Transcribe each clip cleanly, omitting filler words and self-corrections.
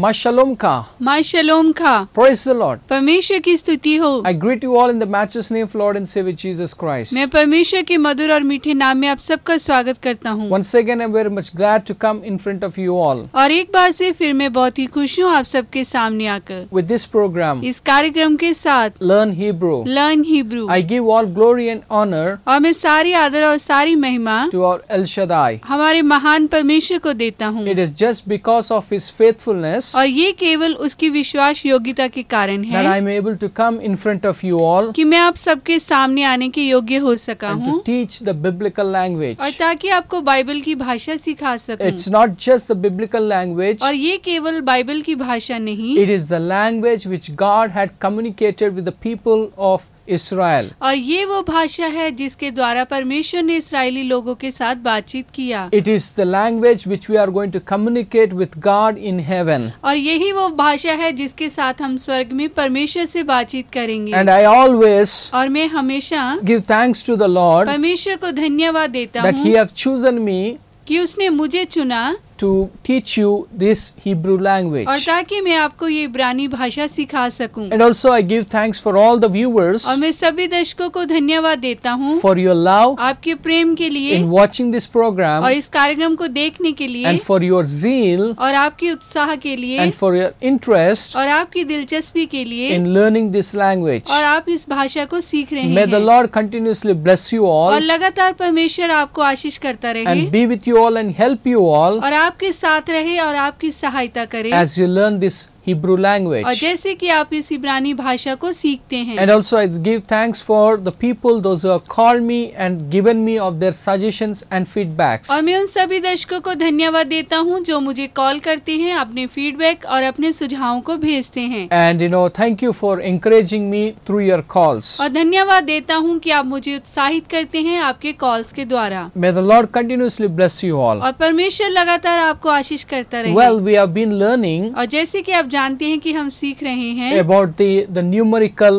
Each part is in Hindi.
माँ शलोम का, माँ शलोम का, praise the Lord. परमेश्वर की स्तुति हो। I greet you all in the matchless name of Lord and Savior Jesus Christ. मैं परमेश्वर के मधुर और मीठे नाम में आप सबका स्वागत करता हूँ। Once again, I'm very much glad to come in front of you all और एक बार से फिर मैं बहुत ही खुश हूँ आप सबके सामने आकर with this program, इस कार्यक्रम के साथ Learn Hebrew. Learn Hebrew. I give all glory and honor और मैं सारी आदर और सारी महिमा to our El Shaddai. हमारे महान परमेश्वर को देता हूँ It is just because of His faithfulness और ये केवल उसकी विश्वास योग्यता के कारण that है I'm able to come in front of you all कि मैं आप सबके सामने आने के योग्य हो सका and हूँ to teach the biblical language. और ताकि आपको बाइबल की भाषा सिखा सकूं। It's not just the biblical language, और ये केवल बाइबल की भाषा नहीं, it is the language which God had communicated with the people of Israel. और ये वो भाषा है जिसके द्वारा परमेश्वर ने इस्राएली लोगों के साथ बातचीत किया। It is the language which we are going to communicate with God in heaven. और यही वो भाषा है जिसके साथ हम स्वर्ग में परमेश्वर से बातचीत करेंगे। And I always और मैं हमेशा give thanks to the Lord परमेश्वर को धन्यवाद देता that He हूँ have chosen me कि उसने मुझे चुना to teach you this Hebrew language. और ताकि मैं आपको ये इब्रानी भाषा सिखा सकूं। And also I give thanks for all the viewers और मैं सभी दर्शकों को धन्यवाद देता हूँ for your love आपके प्रेम के लिए in watching this program और इस कार्यक्रम को देखने के लिए and for your zeal और आपके उत्साह के लिए and for your interest और आपकी दिलचस्पी के लिए in learning this language. और आप इस भाषा को सीख रहे May the हैं। Lord continuously bless you और all लगातार परमेश्वर आपको आशीष करता रहे and be with you all and help you all और आपके साथ रहे और आपकी सहायता करे as you learn this Hebrew और language. जैसे कि आप इस इब्रानी भाषा को सीखते हैं। And also I give thanks for the people, those who have called me and given me of their suggestions and feedbacks. और मैं उन सभी दर्शकों को धन्यवाद देता हूँ जो मुझे कॉल करते हैं, अपने फीडबैक और अपने सुझावों को भेजते हैं। And thank you for encouraging me through your calls. और धन्यवाद देता हूँ कि आप मुझे उत्साहित करते हैं आपके कॉल्स के द्वारा। May the Lord continuously bless you all. और परमेश्वर लगातार आपको आशीष करता रहे। Well, we have been learning और जैसे कि आप जानते हैं कि हम सीख रहे हैं about the numerical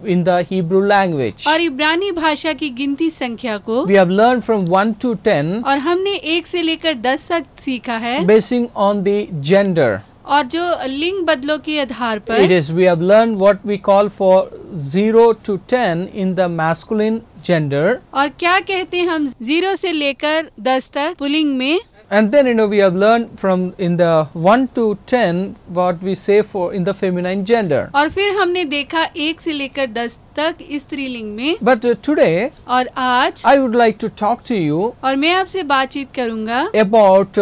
in the Hebrew language. और इब्रानी भाषा की गिनती संख्या को We have learned from 1 to 10 और हमने 1 से लेकर 10 तक सीखा है basing on the gender. और जो लिंग बदलों के आधार पर It is we have learned what we call for 0 to 10 in the masculine gender. और क्या कहते हैं हम 0 से लेकर 10 तक पुल्लिंग में। And then we have learned from in the 1 to 10 what we say for in the feminine gender. और फिर हमने देखा 1 से लेकर 10 तक स्त्रीलिंग में। But today और आज I would like to talk to you और मैं आपसे बातचीत करूंगा about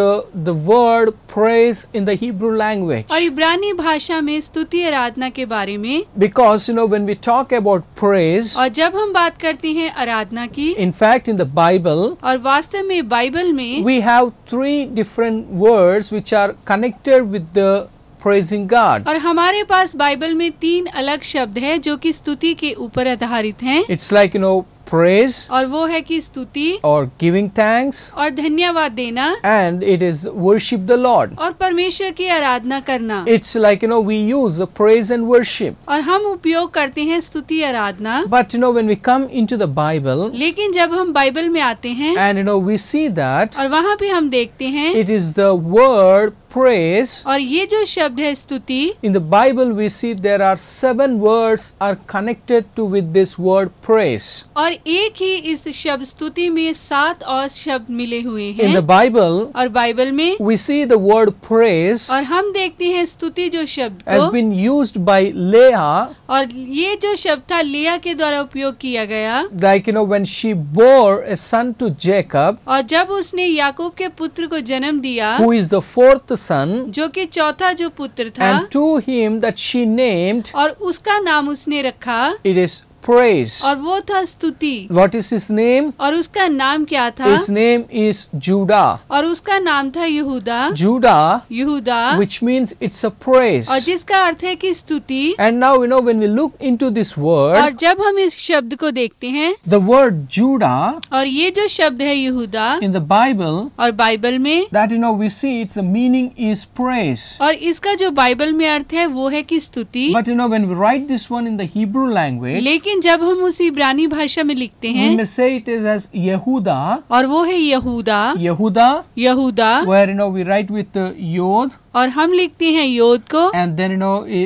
the word praise in the Hebrew language. और इब्रानी भाषा में स्तुति आराधना के बारे में। Because when we talk about praise, और जब हम बात करते हैं आराधना की, in fact in the Bible और वास्तव में बाइबल में we have 3 different words which are connected with the praising God. और हमारे पास बाइबल में 3 अलग शब्द हैं जो कि स्तुति के ऊपर आधारित हैं। It's like praise और वो है कि स्तुति or giving thanks, और धन्यवाद देना and it is worship the Lord. और परमेश्वर की आराधना करना। It's like we use the praise and worship. और हम उपयोग करते हैं स्तुति आराधना। But when we come into the Bible लेकिन जब हम बाइबल में आते हैं and we see that और वहाँ पे हम देखते हैं it is the word praise. और ये जो शब्द है स्तुति, In the Bible we see there are 7 words are connected to with this word praise. और एक ही इस शब्द स्तुति में 7 और शब्द मिले हुए In the हैं। Bible और बाइबल में we see the word praise और हम देखते हैं स्तुति जो शब्द has को, been used by Leah, और ये जो शब्द था लिया के द्वारा उपयोग किया गया। like when she bore a son to Jacob, और जब उसने याकूब के पुत्र को जन्म दिया, who is the 4th son, जो कि चौथा जो पुत्र था, and to him that she named, और उसका नाम उसने रखा it is praise. और वो था स्तुति। What is his name? और उसका नाम क्या था? His name is Judah. और उसका नाम था यहूदा। Judah, यहूदा, which means it's a praise. और जिसका अर्थ है कि स्तुति। And now when we look into this और word, जब हम इस शब्द को देखते हैं, the word Judah और ये जो शब्द है यहूदा in the Bible, और बाइबल में, that we see its meaning is praise. और इसका जो बाइबल में अर्थ है वो है कि स्तुति। But when we write this one in the Hebrew language, लेकिन जब हम उस इब्रानी भाषा में लिखते we हैं, may say it is as Yehuda. और वो है यहूदा। Yehuda, यहूदा, where we write with Yod, और हम लिखते हैं योद को, and then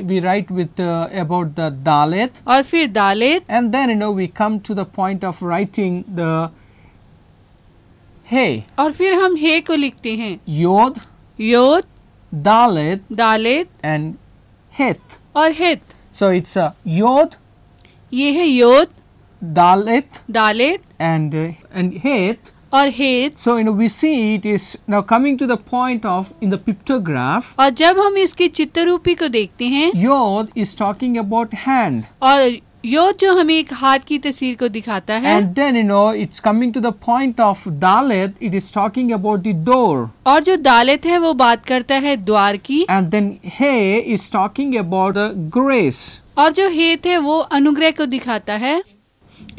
we write with about the Dalet, और फिर दालेत, and then we come to the point of writing the Hey. और फिर हम हे को लिखते हैं। Yod, योद, Dalet, दालेत and Het. और हित। So it's Yod, ये है योद, Dalet, दालेत and Het. और हेत। So we see it is now coming to the point of in the pictograph. और जब हम इसकी चित्ररूपी को देखते हैं, Yod is talking about hand, और योद जो हमें एक हाथ की तस्वीर को दिखाता है, and then it's coming to the point of Dalet. It is talking about the door, और जो दालेत है वो बात करता है द्वार की, and then He is talking about grace. और जो हेत है वो अनुग्रह को दिखाता है।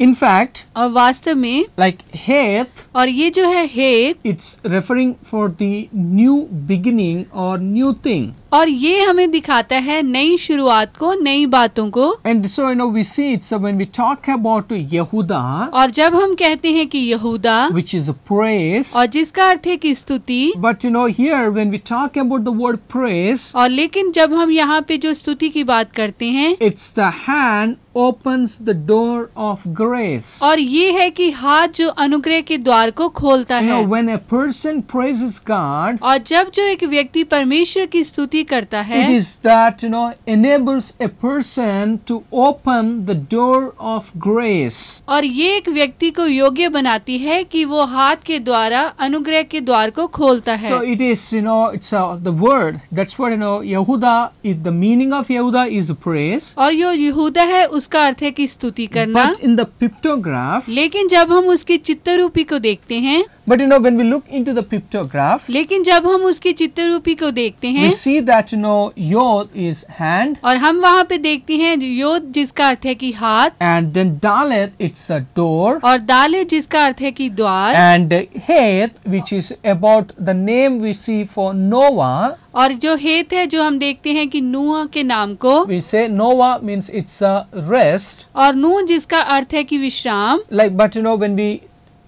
In fact, और वास्तव में, like Het, और ये जो है हेत, it's referring for the new beginning or new thing. और ये हमें दिखाता है नई शुरुआत को, नई बातों को। And so we see it. So when we talk about Yehuda, और जब हम कहते हैं कि यहूदा, which is a praise, और जिसका अर्थ है कि स्तुति, but here when we talk about the word praise, और लेकिन जब हम यहाँ पे जो स्तुति की बात करते हैं, it's the hand opens the door of grace. और ये है कि हाथ जो अनुग्रह के द्वार को खोलता है। When a person praises God, और जब जो एक व्यक्ति परमेश्वर की स्तुति करता है, it is that enables a person to open the door of grace. और ये एक व्यक्ति को योग्य बनाती है कि वो हाथ के द्वारा अनुग्रह के द्वार को खोलता है। So it is it's the word. That's what Yehuda is. The meaning of Yehuda is praise. और जो यहूदा है उसका अर्थ है कि स्तुति करना। But in the pictograph, लेकिन जब हम उसकी चित्ररूपी को देखते हैं, but when we look into the pictograph, लेकिन जब हम उसकी चित्ररूपी को देखते हैं, we see that Yod is hand, और हम वहाँ पे देखते हैं योद जिसका अर्थ है कि हाथ, and then Dalet it's a door, और दाले जिसका अर्थ है कि द्वार, and Het, which is about the name we see for Noah. और जो हेत है जो हम देखते हैं कि नूह के नाम को, We say Noah means it's a rest. और नूह जिसका अर्थ है कि विश्राम। Like, but when we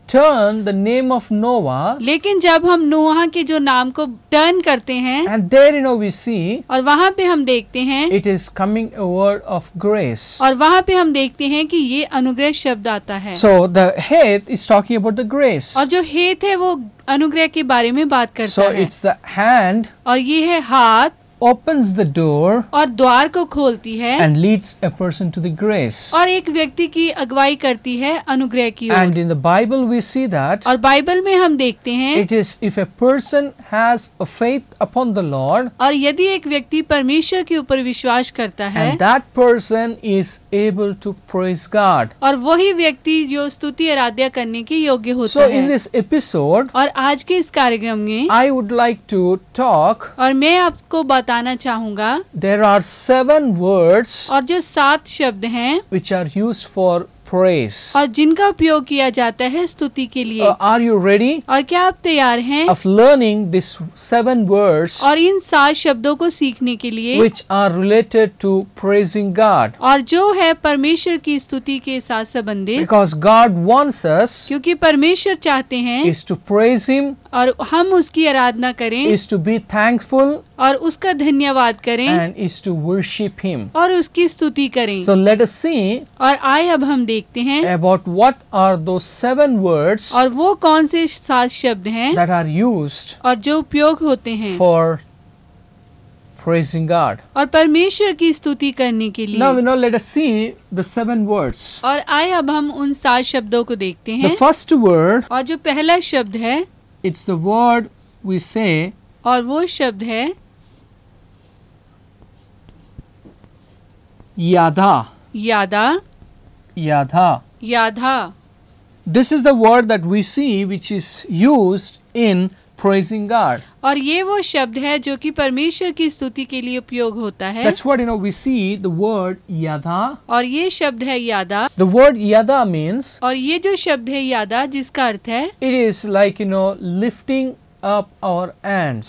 turn the name of Noah, लेकिन जब हम नूह के जो नाम को टर्न करते हैं, and there we see और वहाँ पे हम देखते हैं, it is coming a word of grace. और वहाँ पे हम देखते हैं कि ये अनुग्रह शब्द आता है। So the Het is talking about the grace. और जो हेत है वो अनुग्रह के बारे में बात करता So है। it's the hand और ये है हाथ, opens the door और द्वार को खोलती है, and leads a person to the grace. और एक व्यक्ति की अगुवाई करती है अनुग्रह की ओर। And in the Bible we see that और बाइबल में हम देखते हैं, it is if a person has a faith upon the Lord, और यदि एक व्यक्ति परमेश्वर के ऊपर विश्वास करता है, and that person is able to praise God. और वही व्यक्ति जो स्तुति आराध्या करने के योग्य होता So in है। this episode, और आज के इस कार्यक्रम में I would like to talk. और मैं आपको बताना चाहूँगा, There are 7 words और जो 7 शब्द हैं which are used for praise. और जिनका उपयोग किया जाता है स्तुति के लिए। Are you ready और क्या आप तैयार हैं of learning these 7 words और इन 7 शब्दों को सीखने के लिए, which are related to praising God? और जो है परमेश्वर की स्तुति के साथ संबंधित, Because God wants us क्योंकि परमेश्वर चाहते हैं is to praise Him, और हम उसकी आराधना करें, is to be thankful, और उसका धन्यवाद करें, and is to worship Him. और उसकी स्तुति करें। So let us see और आए अब हम देखते हैं about what are those 7 words और वो कौन से 7 शब्द हैं that are used और जो उपयोग होते हैं for praising God. और परमेश्वर की स्तुति करने के लिए। Now let us see the 7 words. और आए अब हम उन 7 शब्दों को देखते The हैं। first word, और जो पहला शब्द है, it's the word we say और वो शब्द है yada. यादा। yadha. याधा। This is the word that we see which is used in praising God. और ये वो शब्द है जो कि परमेश्वर की स्तुति के लिए उपयोग होता है। That's what we see the word yadha. और ये शब्द है यादा। The word yada means और ये जो शब्द है यादा जिसका अर्थ है it is like lifting up our hands,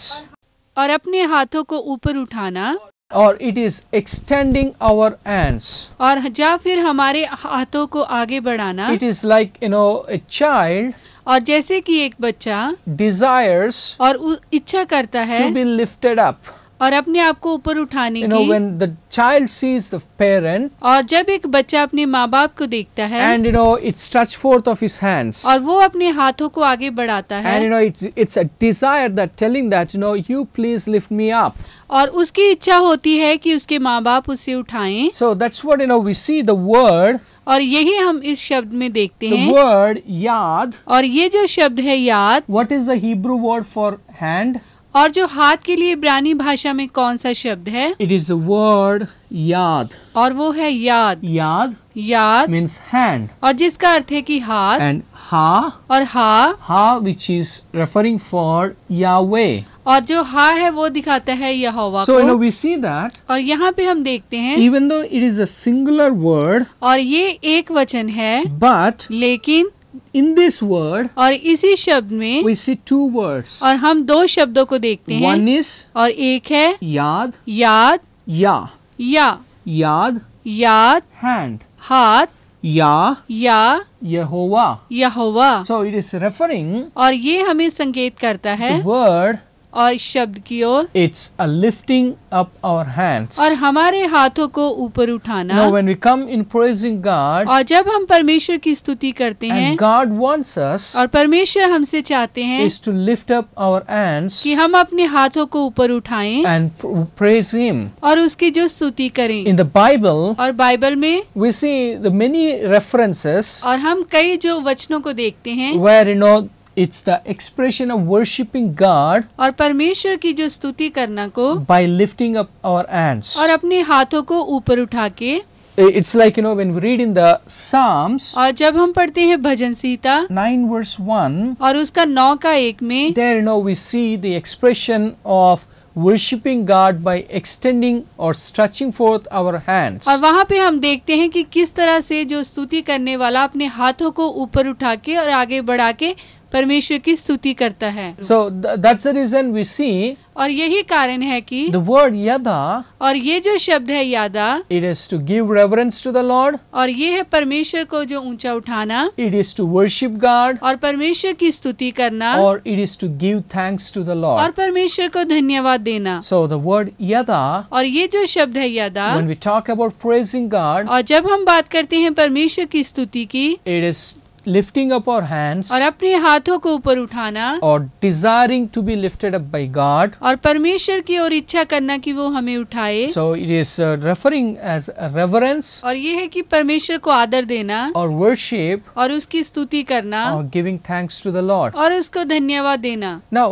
और अपने हाथों को ऊपर उठाना, or it is extending our hands. और या फिर हमारे हाथों को आगे बढ़ाना। It is like a child और जैसे कि एक बच्चा desires और इच्छा करता है to be lifted up. और अपने आप को ऊपर उठाने की। When the child sees the parent और जब एक बच्चा अपने माँ बाप को देखता है and it stretch forth of his hands, और वो अपने हाथों को आगे बढ़ाता है, and it's a desire that telling that you please lift me up. और उसकी इच्छा होती है कि उसके माँ बाप उसे उठाएं। So that's what we see the word. और यही हम इस शब्द में देखते The हैं। word yad. और ये जो शब्द है याद, What is the Hebrew word for hand? और जो हाथ के लिए इब्रानी भाषा में कौन सा शब्द है? It is the word yad. और वो है याद। Yad याद means hand, और जिसका अर्थ है कि हाथ, and ha, और हा, which is referring for Yahweh. और जो हा है वो दिखाता है यहोवा So को। we see that और यहाँ पे हम देखते हैं even though it is a singular word, और ये एक वचन है, but लेकिन in this word और इसी शब्द में we see two words. और हम दो शब्दों को देखते हैं। One is और एक है yad, याद, ya, या, yad, याद, hand, हाथ, ya, या, Yehovah. Jehovah. So it is referring और ये हमें संकेत करता है the word. और इस शब्द की ओर, It's a lifting up our hands. और हमारे हाथों को ऊपर उठाना। When we come in praising God, और जब हम परमेश्वर की स्तुति करते हैं, and God wants us और परमेश्वर हमसे चाहते हैं is to lift up our hands कि हम अपने हाथों को ऊपर उठाएं and praise Him. और उसकी जो स्तुति करें। In the Bible, और बाइबल में we see the many references और हम कई जो वचनों को देखते हैं where it's the expression of worshiping God और परमेश्वर की जो स्तुति करना को by lifting up our hands. और अपने हाथों को ऊपर उठा के। It's like when we read in the Psalms और जब हम पढ़ते हैं भजन संहिता 9 verse 1, और उसका 9 का 1 में, there we see the expression of worshiping God by extending or stretching forth our hands. और वहाँ पे हम देखते हैं कि किस तरह से जो स्तुति करने वाला अपने हाथों को ऊपर उठा के और आगे बढ़ा के परमेश्वर की स्तुति करता है। So that's the reason we see और यही कारण है कि the word yada, और ये जो शब्द है यादा, it is to give reverence to the Lord, और ये है परमेश्वर को जो ऊंचा उठाना, it is to worship God, और परमेश्वर की स्तुति करना, or it is to give thanks to the और Lord. परमेश्वर को धन्यवाद देना। So the word yada, और ये जो शब्द है यादा, when we talk about praising God, और जब हम बात करते हैं परमेश्वर की स्तुति की, it is lifting up our hands और अपने हाथों को ऊपर उठाना, or desiring to be lifted up by God. और परमेश्वर की ओर इच्छा करना कि वो हमें उठाए। So it is referring as a reverence और ये है कि परमेश्वर को आदर देना or worship और उसकी स्तुति करना or giving thanks to the Lord. और उसको धन्यवाद देना। Now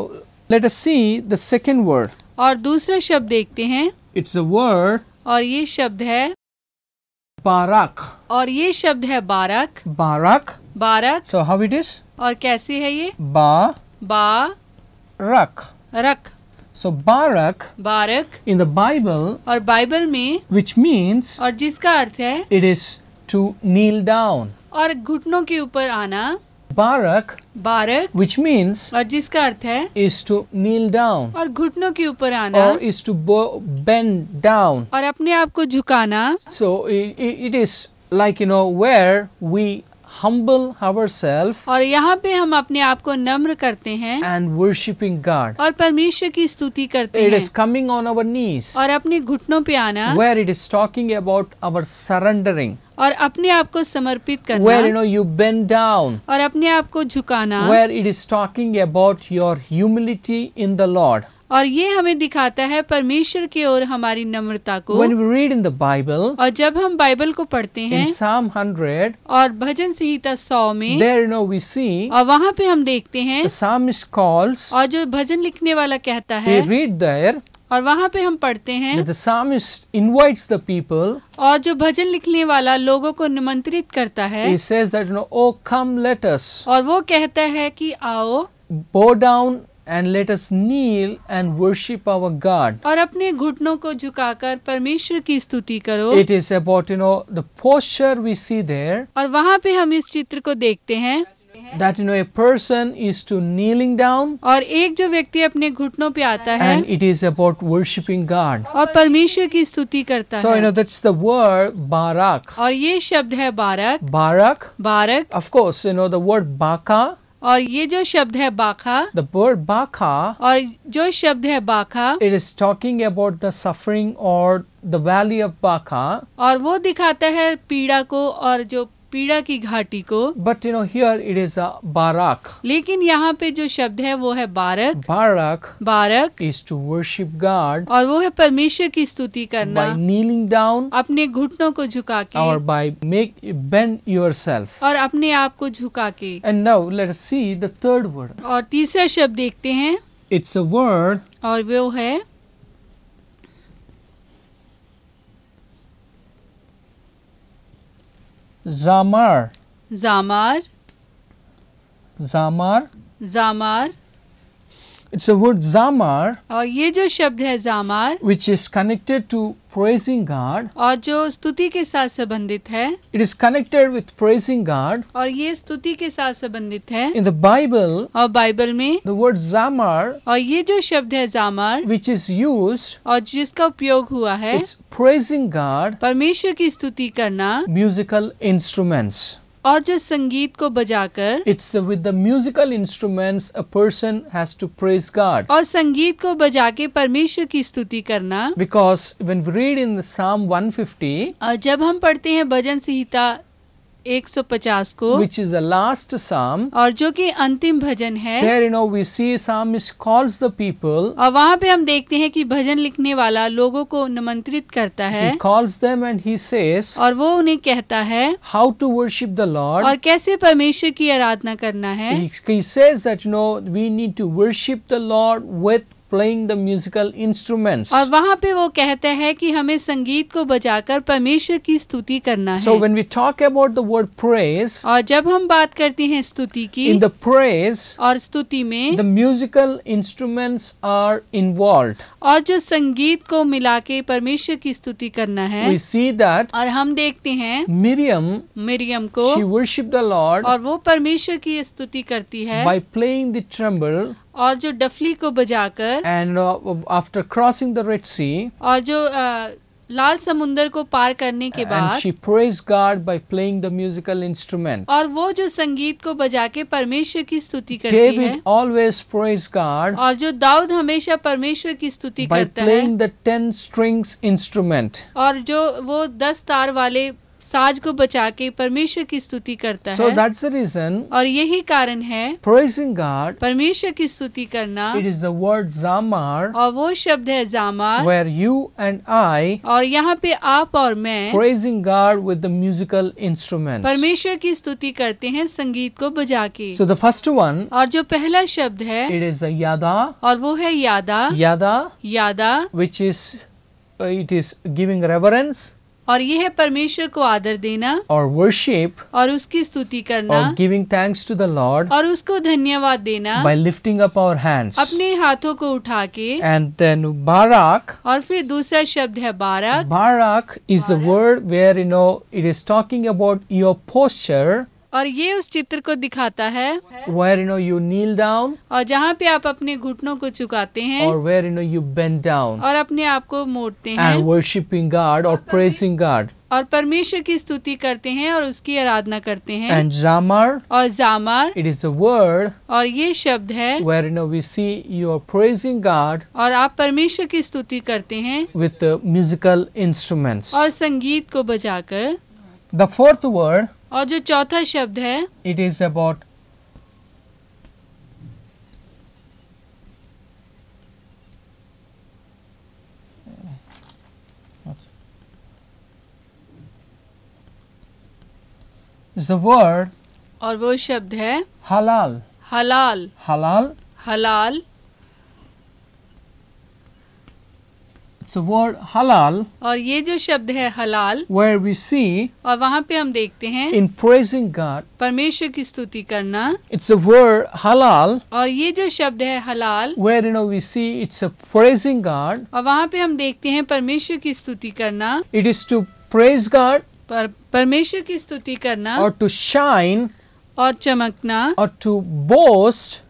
let us see the second word. और दूसरा शब्द देखते हैं, It's the word और ये शब्द है, barak. और ये शब्द है बारक। Barak. Barak. So how it is? और कैसे है ये? Barak. रख। So barak Barak in the Bible, और बाइबल में, which means और जिसका अर्थ है it is to kneel down. और घुटनों के ऊपर आना। Barak, बारक, which means और जिसका अर्थ है is to kneel down और घुटनों के ऊपर आना or is to bend down. और अपने आप को झुकाना। So it is like where we humble ourselves और यहाँ पे हम अपने आप को नम्र करते हैं and worshiping God. और परमेश्वर की स्तुति करते It हैं is coming on our knees और अपने घुटनों पे आना where it is talking about our surrendering, और अपने आप को समर्पित करना where you bend down, और अपने आप को झुकाना where it is talking about your humility in the Lord. और ये हमें दिखाता है परमेश्वर की ओर हमारी नम्रता को। When we read in the Bible, और जब हम बाइबल को पढ़ते हैं in Psalm 100, और भजन संहिता 100 में, there we see और वहाँ पे हम देखते हैं, the psalmist calls, और जो भजन लिखने वाला कहता we है, read there, और वहाँ पे हम पढ़ते हैं that the psalmist invites the people. और जो भजन लिखने वाला लोगों को निमंत्रित करता है He says that, oh, come, let us और वो कहता है कि आओ bow down and let us kneel and worship our God. और अपने घुटनों को झुकाकर परमेश्वर की स्तुति करो। It is about, the posture we see there, और वहाँ पे हम इस चित्र को देखते हैं that, a person is to kneeling down, और एक जो व्यक्ति अपने घुटनों पे आता है and it is about worshiping God. और परमेश्वर की स्तुति करता So, है। that's the word barak. और ये शब्द है बारक। Barak, Barak of course, the word baka, और ये जो शब्द है बाखा the word baka, और जो शब्द है बाखा it is talking about the suffering or the valley of Baka. और वो दिखाता है पीड़ा को और जो पीड़ा की घाटी को। But, here it is a barak. लेकिन यहाँ पे जो शब्द है वो है बारक। Barak Barak is to worship God और वो है परमेश्वर की स्तुति करना by kneeling down अपने घुटनों को झुका के or by bend yourself. और अपने आप को झुका के। And now let us see the third word. और तीसरा शब्द देखते हैं It's a word और वो है zamar. जामार। Zamar. जामार It's a word zamar, और ये जो शब्द है जामार which is connected to praising God. और जो स्तुति के साथ संबंधित है It is connected with praising God. और ये स्तुति के साथ संबंधित है। In the Bible, और बाइबल में the word zamar, और ये जो शब्द है जामार which is used, और जिसका उपयोग हुआ है it's praising God, परमेश्वर की स्तुति करना musical instruments. और जो संगीत को बजाकर It's with the musical instruments a person has to praise God. और संगीत को बजा के परमेश्वर की स्तुति करना। Because when we read in the Psalm 150, और जब हम पढ़ते हैं भजन संहिता 150 को which is the last psalm, और जो कि अंतिम भजन है there we see psalmist calls the people, और वहाँ पे हम देखते हैं कि भजन लिखने वाला लोगों को निमंत्रित करता है he calls them and he says और वो उन्हें कहता है how to worship the Lord. और कैसे परमेश्वर की आराधना करना है। He says that we need to worship the Lord with playing the musical instruments. और वहाँ पे वो कहता है कि हमें संगीत को बजाकर परमेश्वर की स्तुति करना So है। when we talk about the word praise, और जब हम बात करते हैं स्तुति की in the praise, और स्तुति में the musical instruments are involved. और जो संगीत को मिला के परमेश्वर की स्तुति करना है We see that और हम देखते हैं Miriam, मिरियम को she worshipped the Lord और वो परमेश्वर की स्तुति करती है by playing the tremble, और जो डफली को बजाकर and after crossing the Red Sea, और जो लाल समुंदर को पार करने के and बाद she praised God by playing the musical instrument. और वो जो संगीत को बजा के परमेश्वर की स्तुति करती है David always praised God और जो दाऊद हमेशा परमेश्वर की स्तुति by करता है playing the 10 strings instrument. और जो वो 10 तार वाले साज को बचा के परमेश्वर की स्तुति करता So है that's the reason और यही कारण है praising God, परमेश्वर की स्तुति करना। it is the word zamar, और वो शब्द है जामार where you and I और यहाँ पे आप और मैं praising God with the musical instruments. परमेश्वर की स्तुति करते हैं संगीत को बजा के। So the first one, और जो पहला शब्द है it is the yada, और वो है यादा। यादा which is it is giving reverence और ये है परमेश्वर को आदर देना or worship और उसकी स्तुति करना or giving thanks to the Lord और उसको धन्यवाद देना by lifting up our hands. अपने हाथों को उठा के। And then barak, और फिर दूसरा शब्द है बारक। barak is the word where it is talking about your posture, और ये उस चित्र को दिखाता है where you kneel down और जहाँ पे आप अपने घुटनों को झुकाते हैं or where you bend down और अपने आप को मोड़ते हैं and worshiping God or praising God. और परमेश्वर की स्तुति करते हैं और उसकी आराधना करते हैं। And zamar, और जामार it is a word और ये शब्द है where we see you are praising God और आप परमेश्वर की स्तुति करते हैं with the musical instruments. और संगीत को बजाकर। The fourth word, और जो चौथा शब्द है it is about is the word और वो शब्द है halal. हलाल। Halal, हलाल the word halal, और ये जो शब्द है हलाल, where we see और वहाँ पे हम देखते हैं in praising God, परमेश्वर की स्तुति करना, it's the word halal, और ये जो शब्द है हलाल, where we see it's a praising God. और वहाँ पे हम देखते हैं परमेश्वर की स्तुति करना, It is to praise God परमेश्वर की स्तुति करना, or to shine और चमकना, or to boast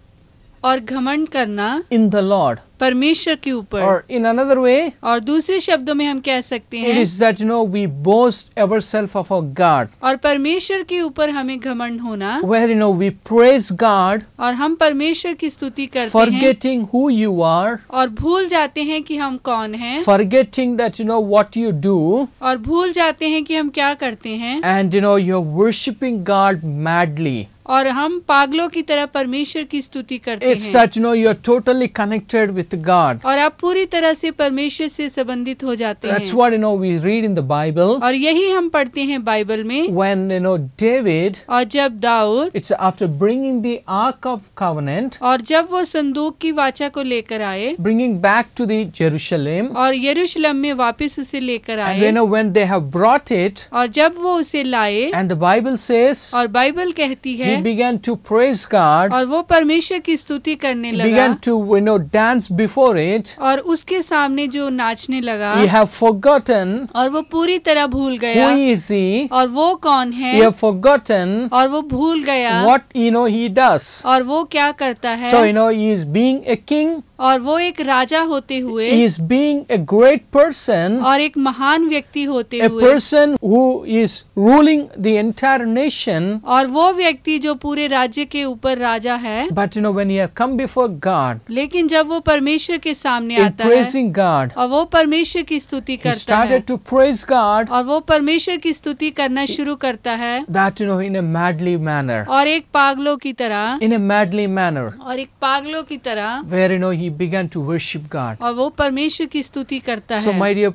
और घमंड करना in the Lord. परमेश्वर के ऊपर। Or in another way, और दूसरे शब्दों में हम कह सकते it हैं, is that we boast ourselves of our God, और परमेश्वर के ऊपर हमें घमंड होना, where we praise God, और हम परमेश्वर की स्तुति करते हैं, forgetting who you are, और भूल जाते हैं कि हम कौन हैं, forgetting that what you do, और भूल जाते हैं कि हम क्या करते हैं, and you're worshiping God madly. और हम पागलों की तरह परमेश्वर की स्तुति करते It's हैं, that you're totally connected with God. और आप पूरी तरह से परमेश्वर से संबंधित हो जाते That's हैं। what we read in the Bible और यही हम पढ़ते हैं बाइबल में। when David, और जब Dawood, it's after bringing the Ark of Covenant, और जब वो संदूक की वाचा को लेकर आए, bringing back to the Jerusalem, और यरूशलेम में वापस उसे लेकर and आए, when they have brought it, और जब वो उसे लाए, and the Bible says और बाइबल कहती है, he began to praise God, और वो परमेश्वर की स्तुति करने he लगा, began to dance before it. और उसके सामने जो नाचने लगा, He have forgotten और वो पूरी तरह भूल गया, who is he. और वो कौन है, He have forgotten और वो भूल गया, what he does. और वो क्या करता है, So he is being a king, और वो एक राजा होते हुए, he is being a great person, और एक महान व्यक्ति होते a हुए, person who is ruling the entire nation. और वो व्यक्ति जो पूरे राज्य के ऊपर राजा है, But when he have come before God लेकिन जब वो परमेश्वर के सामने in आता है, praising God, और वो परमेश्वर की स्तुति he करता है, started to praise God, और वो परमेश्वर की स्तुति करना शुरू करता है, that in a madly manner, और एक पागलों की तरह, in a madly manner, और एक पागलों की तरह, where he began to worship God. और वो परमेश्वर की स्तुति करता So है। my dear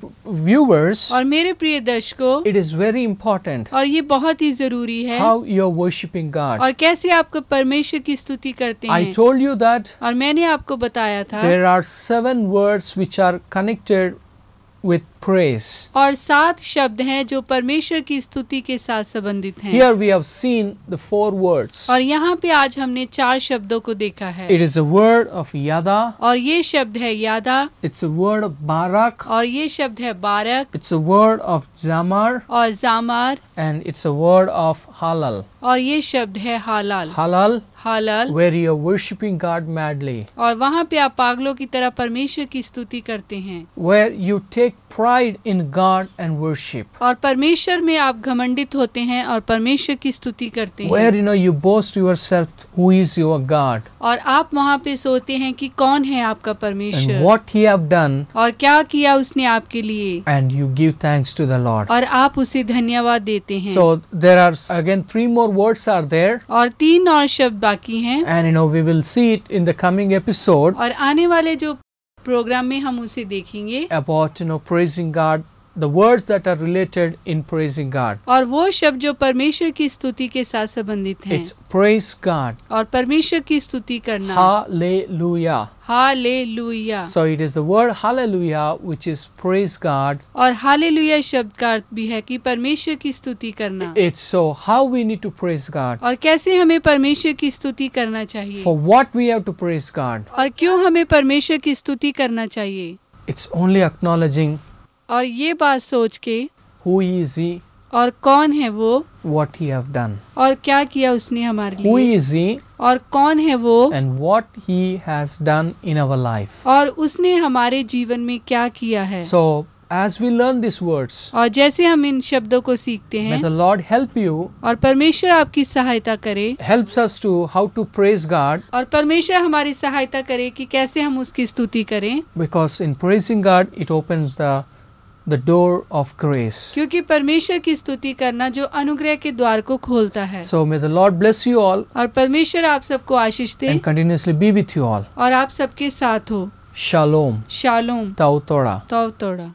viewers, और मेरे प्रिय दर्शकों, it is very important और ये बहुत ही जरूरी है, how you are worshiping God. और कैसे आपको परमेश्वर की स्तुति करते I हैं। told you that और मैंने आपको बताया था, there are 7 words which are connected with praise. और 7 शब्द हैं जो परमेश्वर की स्तुति के साथ संबंधित हैं। Here we have seen the 4 words. और यहाँ पे आज हमने 4 शब्दों को देखा है। It is a word of yada, और ये शब्द है यादा, it's a word of barak, और ये शब्द है बारक, it's a word of zamar, और जामार, and it's a word of halal. और ये शब्द है हालाल। Halal, हालाल, where you are worshiping God madly, और वहाँ पे आप पागलों की तरह परमेश्वर की स्तुति करते हैं, where you take pride in God and worship, और परमेश्वर में आप घमंडित होते हैं और परमेश्वर की स्तुति करते where हैं, you boast yourself who is your God और आप वहाँ पे सोचते हैं कि कौन है आपका and परमेश्वर, what He have done, और क्या किया उसने आपके लिए, and you give thanks to the Lord. और आप उसे धन्यवाद देते हैं। So there are again 3 more words are there, और 3 और शब्द बाकी हैं, and we will see it in the coming episode और आने वाले जो प्रोग्राम में हम उसे देखेंगे, about praising God, the words that are related in praising God. और वो शब्द जो परमेश्वर की स्तुति के साथ संबंधित हैं, It's praise God. और परमेश्वर की स्तुति करना, Hallelujah. Hallelujah. So it is the word hallelujah which is praise God. और हालेलुया शब्द का अर्थ भी है कि परमेश्वर की स्तुति करना। It's so how we need to praise God. और कैसे हमें परमेश्वर की स्तुति करना चाहिए, For what we have to praise God. और क्यों हमें परमेश्वर की स्तुति करना चाहिए, It's only acknowledging और ये बात सोच के who is He, और कौन है वो, what He have done. और क्या किया उसने हमारे Who लिए, is He और कौन है वो, and what He has done in our life. और उसने हमारे जीवन में क्या किया है। So as we learn these words, और जैसे हम इन शब्दों को सीखते may हैं, the Lord help you, और परमेश्वर आपकी सहायता करे, helps us to how to praise God, और परमेश्वर हमारी सहायता करे कि कैसे हम उसकी स्तुति करें, because in praising God it opens the door of grace. क्योंकि परमेश्वर की स्तुति करना जो अनुग्रह के द्वार को खोलता है। So may the Lord bless you all और परमेश्वर आप सबको आशीष दे, and continuously be with you all. और आप सबके साथ हो। Shalom. Shalom, Tau Torah. तौ तोड़ा।